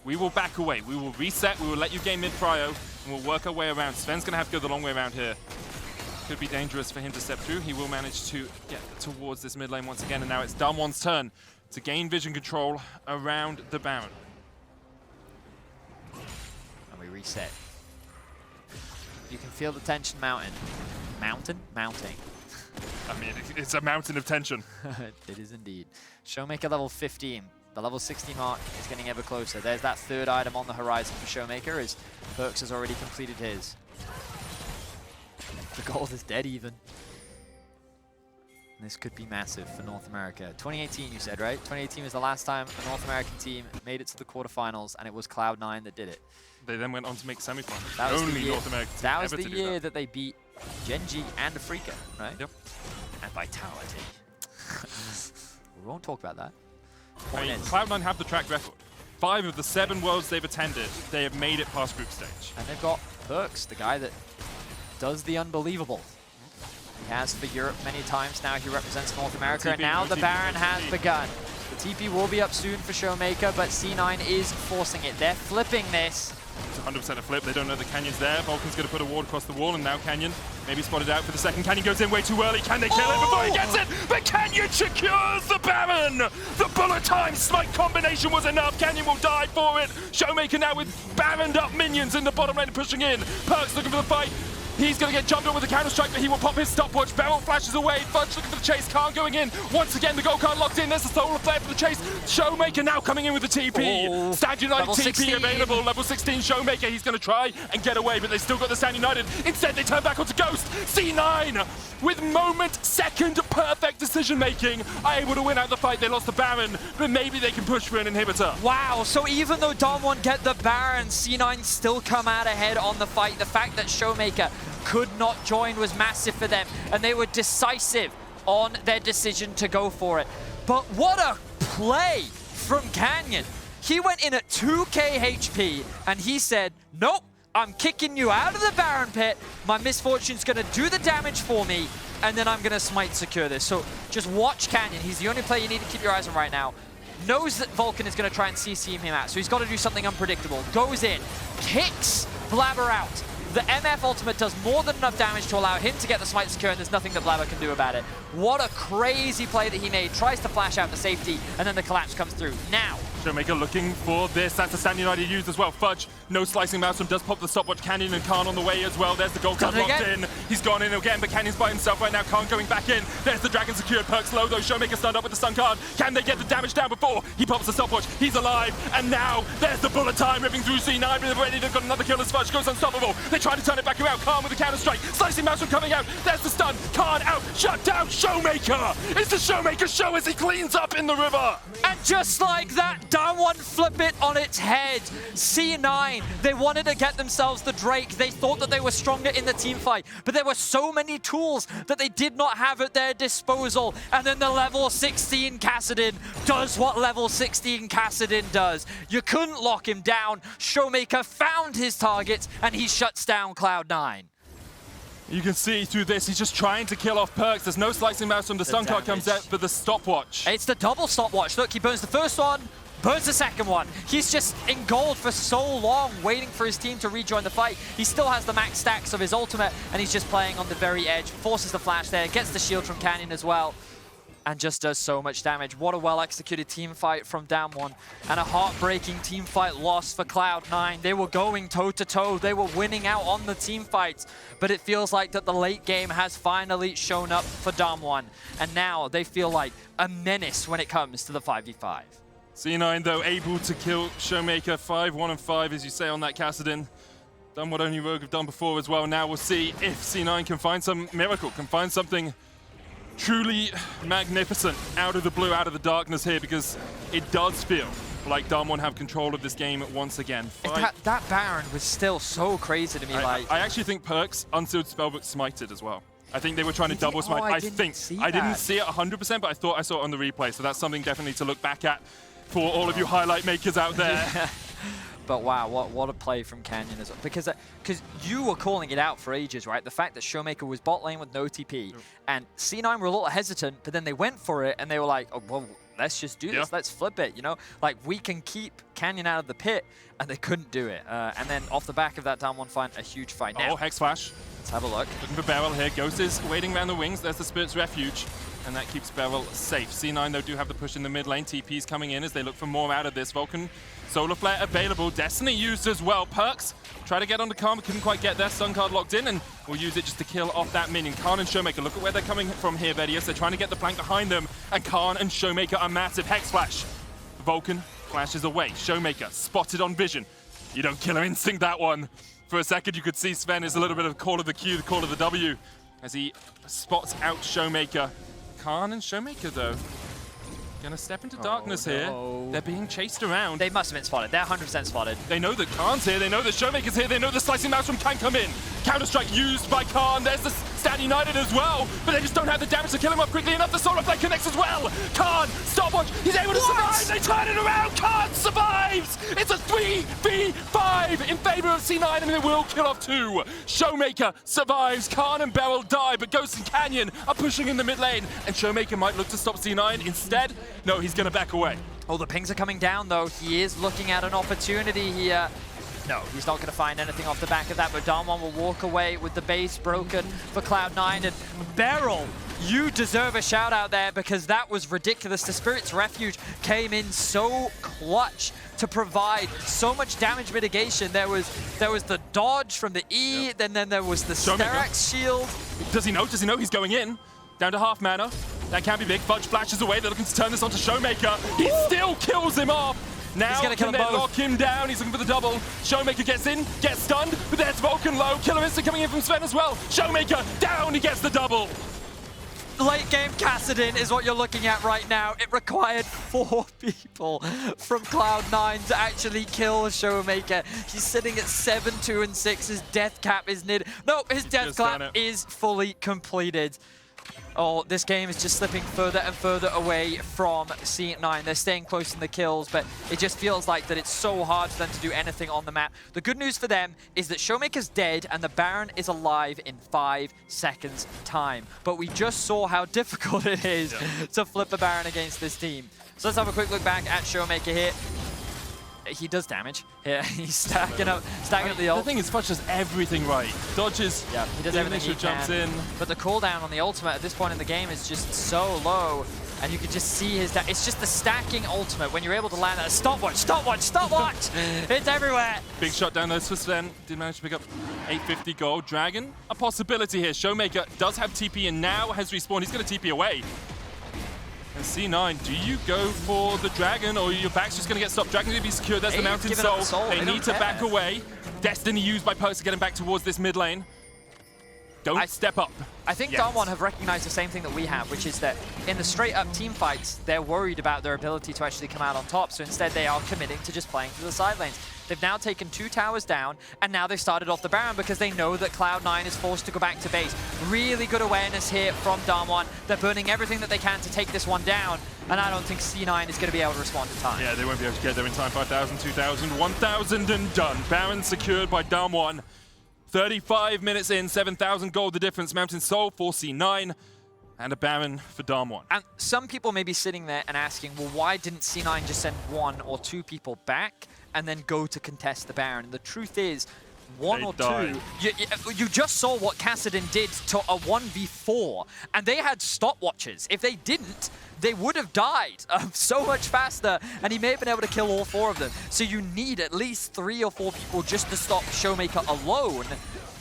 we will back away. We will reset, we will let you game mid-prio, and we'll work our way around. Sven's going to have to go the long way around here. Could be dangerous for him to step through. He will manage to get towards this mid lane once again, and now it's Damwon's turn to gain vision control around the Baron. And we reset. You can feel the tension mounting. Mounting. I mean, it's a mountain of tension. It is indeed. Showmaker level 15. The level 16 mark is getting ever closer. There's that third item on the horizon for Showmaker as Perks has already completed his. The gold is dead even. And this could be massive for North America. 2018 you said, right? 2018 was the last time a North American team made it to the quarterfinals, and it was Cloud9 that did it. They then went on to make semifinals. That was Only the year, North American team that was ever the to do year that. that they beat Genji and Afrika, right? Yep. And Vitality. We won't talk about that. I mean, Point is, Cloud9 have the track record. 5 of the 7 worlds they've attended, they have made it past group stage. and they've got Perks, the guy that does the unbelievable. He has for Europe many times now. He represents North America, and now the Baron has begun. The TP will be up soon for Showmaker, but C9 is forcing it. They're flipping this. It's 100% a flip. They don't know the Canyon's there. Vulcan's going to put a ward across the wall, and now Canyon maybe spotted out for the second. Canyon goes in way too early. Can they kill him before he gets it? But Canyon secures the Baron! The bullet time smite combination was enough. Canyon will die for it. Showmaker now with Baroned up minions in the bottom lane pushing in. Perks looking for the fight. He's going to get jumped on with a Counter-Strike, but he will pop his stopwatch. Beryl flashes away. Fudge looking for the chase. Khan going in. Once again, the gold card locked in. There's the solar flare for the chase. Showmaker now coming in with the TP. Oh, Stand United level TP 16. available. Level 16 Showmaker. He's going to try and get away, but they still got the Stand United. Instead, they turn back onto Ghost. C9 with moment-second perfect decision-making are able to win out the fight. They lost the Baron, but maybe they can push for an inhibitor. Wow, so even though Damwon get the Baron, C9 still come out ahead on the fight. The fact that Showmaker could not join was massive for them, and they were decisive on their decision to go for it. But what a play from Canyon. He went in at 2k HP, and he said, nope, I'm kicking you out of the Baron pit. My Misfortune's gonna do the damage for me, and then I'm gonna smite secure this. So just watch Canyon. He's the only player you need to keep your eyes on right now. Knows that Vulcan is gonna try and CC him out, so he's gotta do something unpredictable. Goes in, kicks Blabber out. The MF ultimate does more than enough damage to allow him to get the smite secure, and there's nothing that Blabber can do about it. What a crazy play that he made. Tries to flash out to safety, and then the collapse comes through. Now, Showmaker looking for this. That's the Stand United used as well. Fudge, no slicing Maelstrom, does pop the stopwatch. Canyon and Khan on the way as well. There's the gold card locked in. He's gone in again, but Canyon's by himself right now. Khan going back in. There's the Dragon secured. Perks low though. Showmaker stunned up with the stun card. Can they get the damage down before he pops the stopwatch? He's alive, and now there's the bullet time ripping through C9. But they've already got another kill as Fudge goes unstoppable. They try to turn it back around. Khan with the counter strike. Slicing Maelstrom coming out. There's the stun. Khan out. Shut down Showmaker. It's the Showmaker show as he cleans up in the river. and just like that, Damwon flip it on its head. C9, they wanted to get themselves the Drake. They thought that they were stronger in the team fight, but there were so many tools that they did not have at their disposal. And then the level 16 Kassadin does what level 16 Kassadin does. You couldn't lock him down. Showmaker found his targets, and he shuts down Cloud9. You can see through this, he's just trying to kill off Perks. There's no slicing mouse from the stun card comes out for the stopwatch. It's the double stopwatch. Look, he burns the first one, burns the second one. He's just in gold for so long, waiting for his team to rejoin the fight. He still has the max stacks of his ultimate, and he's just playing on the very edge. Forces the flash there, gets the shield from Canyon as well, and just does so much damage. What a well-executed team fight from Damwon, and a heartbreaking team fight loss for Cloud9. They were going toe-to-toe. They were winning out on the team fights, but it feels like that the late game has finally shown up for Damwon, and now they feel like a menace when it comes to the 5v5. C9, though, able to kill Showmaker 5-1 and 5, as you say, on that Kassadin. Done what only Rogue have done before as well. Now we'll see if C9 can find some miracle, can find something truly magnificent out of the blue, out of the darkness here, because it does feel like Damwon have control of this game once again. That Baron was still so crazy to me. I actually think Perks Unsealed Spellbook smited as well. I think they were trying to double smite. I didn't see it 100%, but I thought I saw it on the replay. So that's something definitely to look back at for all of you highlight makers out there. Yeah. But wow, what a play from Canyon as well. Because you were calling it out for ages, right? The fact that Showmaker was bot lane with no TP, and C9 were a little hesitant, but then they went for it and they were like, oh, well, let's just do this. Let's flip it, you know? Like, we can keep Canyon out of the pit, and they couldn't do it. And then off the back of that down one fight, a huge fight. Now, Hex Flash. Let's have a look. Looking for Beryl here. Ghost is waiting around the wings. There's the Spirit's Refuge, and that keeps Beryl safe. C9, though, do have the push in the mid lane. TP's coming in as they look for more out of this. Vulcan, Solar Flare available. Destiny used as well. Perks, try to get onto Khan, couldn't quite get there. Sun Card locked in, and we'll use it just to kill off that minion. Khan and Showmaker, look at where they're coming from here, Vedius. They're trying to get the flank behind them, and Khan and Showmaker are massive. Hex Flash. Vulcan flashes away. Showmaker spotted on vision. You don't killer instinct that one. For a second, you could see Sven is a little bit of call of the Q, the call of the W, as he spots out Showmaker. Khan and Showmaker, though, gonna step into darkness here. They're being chased around. They must have been spotted. They're 100% spotted. They know that Khan's here. They know that Showmaker's here. They know the slicing mouse from can come in. Counter-strike used by Khan. There's the Stand United as well, but they just don't have the damage to kill him up quickly enough. The Solar Flare connects as well. Khan, stopwatch. He's able to survive. They turn it around. Khan survives. It's a 3v5 in favor of C9, and they will kill off 2. Showmaker survives. Khan and Beryl die, but Ghost and Canyon are pushing in the mid lane, and Showmaker might look to stop C9. Instead, no, he's gonna back away. Oh, the pings are coming down, though. He is looking at an opportunity here. No, he's not going to find anything off the back of that, but Damwon will walk away with the base broken for Cloud9. And Beryl, you deserve a shout out there, because that was ridiculous. The Spirit's Refuge came in so clutch to provide so much damage mitigation. There was the dodge from the E, then there was the Sterak's shield. Does he know? Does he know he's going in? Down to half mana. That can be big. Fudge flashes away. They're looking to turn this onto Showmaker. He still kills him off. Now can they lock him down? He's looking for the double. Showmaker gets in, gets stunned, but there's Vulcan low. Killer Instinct coming in from Sven as well. Showmaker down, he gets the double. Late game Kassadin is what you're looking at right now. It required 4 people from Cloud9 to actually kill Showmaker. He's sitting at 7, 2, and 6. His death cap is near. Nope, his death cap is fully completed. Oh, this game is just slipping further and further away from C9. They're staying close in the kills, but it just feels like that it's so hard for them to do anything on the map. The good news for them is that Showmaker's dead and the Baron is alive in 5 seconds time. But we just saw how difficult it is to flip a Baron against this team. So let's have a quick look back at Showmaker here. He does damage. Yeah, he's stacking up the ult. The thing is, Fudge does everything right. Dodges, yeah, he does everything he jumps in. But the cooldown on the ultimate at this point in the game is just so low, and you can just see his. It's just the stacking ultimate when you're able to land that. Stopwatch, stopwatch, stopwatch! It's everywhere. Big shot down there for Sven. Did manage to pick up 850 gold. Dragon, a possibility here. Showmaker does have TP and now has respawned. He's going to TP away. And C9, do you go for the Dragon, or your back's just going to get stopped? Dragon's going to be secured. There's the Mountain Soul. They need to back away. Destiny used by Perks to get him back towards this mid lane. Don't step up. I think Damwon have recognized the same thing that we have, which is that in the straight-up team fights, they're worried about their ability to actually come out on top, so instead they are committing to just playing through the side lanes. They've now taken 2 towers down, and now they've started off the Baron because they know that Cloud9 is forced to go back to base. Really good awareness here from Damwon. They're burning everything that they can to take this one down, and I don't think C9 is going to be able to respond in time. Yeah, they won't be able to get there in time. 5,000, 2,000, 1,000 and done. Baron secured by Damwon. 35 minutes in, 7,000 gold the difference. Mountain Soul for C9, and a Baron for Damwon. And some people may be sitting there and asking, well, why didn't C9 just send 1 or 2 people back and then go to contest the Baron? And the truth is, 1 or 2, you just saw what Kassadin did to a 1v4, and they had stopwatches. If they didn't, they would have died so much faster, and he may have been able to kill all 4 of them. So you need at least 3 or 4 people just to stop Showmaker alone,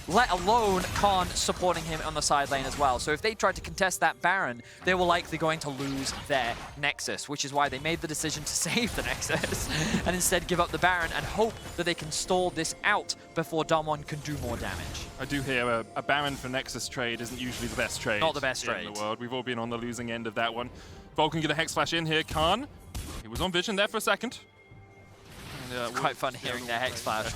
let alone Khan supporting him on the side lane as well. So if they tried to contest that Baron, they were likely going to lose their Nexus, which is why they made the decision to save the Nexus and instead give up the Baron and hope that they can stall this out before Damwon can do more damage. I do hear a Baron for Nexus trade isn't usually the best trade. Not the best trade in the world. We've all been on the losing end of that one. Vulcan get a Hex Flash in here. Khan, he was on vision there for a second. It's quite fun hearing their Hex Flash.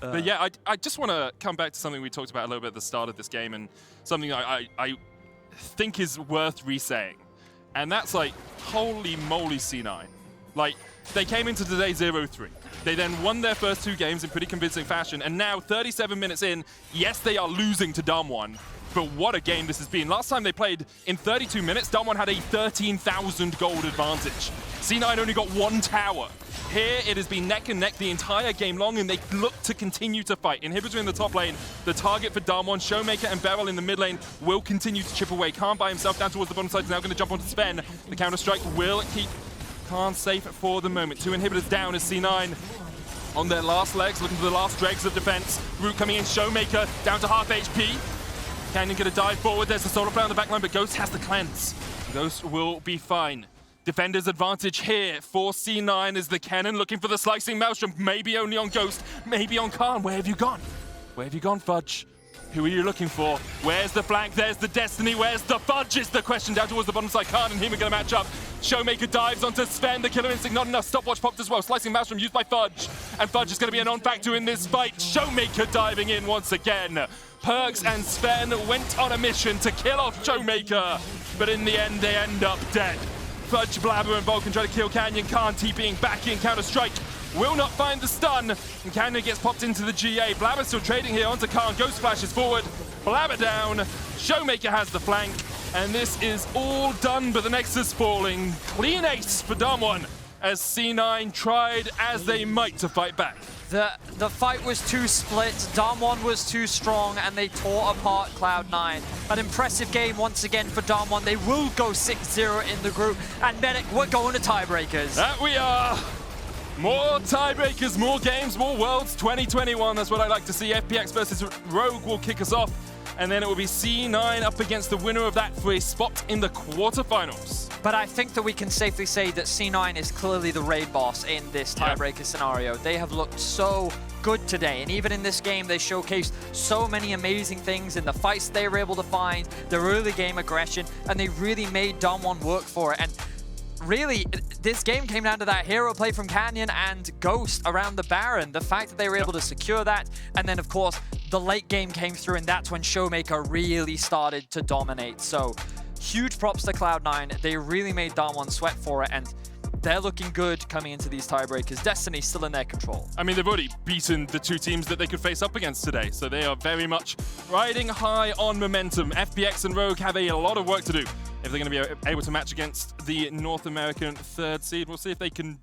But yeah, I just want to come back to something we talked about a little bit at the start of this game, and something I think is worth re-saying. And that's like, holy moly C9. Like, they came into today 0-3. They then won their first 2 games in pretty convincing fashion, and now 37 minutes in, yes, they are losing to Damwon, but what a game this has been. Last time they played in 32 minutes, Damwon had a 13,000 gold advantage. C9 only got 1 tower. Here, it has been neck and neck the entire game long, and they look to continue to fight. Inhibitor in the top lane, the target for Damwon, Showmaker and Beryl in the mid lane will continue to chip away. Khan by himself down towards the bottom side is now going to jump onto Sven. The counter-strike will keep Khan safe for the moment. 2 inhibitors down as C9 on their last legs, looking for the last dregs of defense. Root coming in, Showmaker down to half HP. Canyon going to dive forward. There's the solar flare on the backline, but Ghost has the cleanse. Ghost will be fine. Defender's advantage here for C9 is the cannon looking for the slicing maelstrom. Maybe only on Ghost, maybe on Khan. Where have you gone? Where have you gone, Fudge? Who are you looking for? Where's the flank? There's the Destiny. Where's the Fudge is the question. Down towards the bottom side. Khan and him are going to match up. Showmaker dives onto Sven. The Killer Instinct, not enough. Stopwatch popped as well. Slicing Maelstrom used by Fudge. And Fudge is going to be a non-factor in this fight. Showmaker diving in once again. Perks and Sven went on a mission to kill off Showmaker. But in the end, they end up dead. Fudge, Blabber, and Vulcan try to kill Canyon. Khan TPing back in. Counter-strike. Will not find the stun, and Canyon gets popped into the GA. Blabber still trading here onto Khan. Ghost flashes forward. Blabber down. Showmaker has the flank, and this is all done, but the Nexus falling. Clean ace for Damwon as C9 tried as they might to fight back. The fight was too split, Damwon was too strong, and they tore apart Cloud9. An impressive game once again for Damwon. They will go 6-0 in the group, and Medic, we're going to tiebreakers. That we are. More tiebreakers, more games, more Worlds 2021. That's what I like to see. FPX versus Rogue will kick us off. And then it will be C9 up against the winner of that for a spot in the quarterfinals. But I think that we can safely say that C9 is clearly the raid boss in this tiebreaker scenario. They have looked so good today. And even in this game, they showcased so many amazing things in the fights they were able to find, their early game aggression, and they really made Damwon work for it. And really, this game came down to that hero play from Canyon and Ghost around the Baron. The fact that they were able to secure that, and then of course, the late game came through, and that's when Showmaker really started to dominate. So, huge props to Cloud9. They really made Damwon sweat for it, and they're looking good coming into these tiebreakers. Destiny's still in their control. I mean, they've already beaten the 2 teams that they could face up against today, so they are very much riding high on momentum. FPX and Rogue have a lot of work to do if they're going to be able to match against the North American 3rd seed. We'll see if they can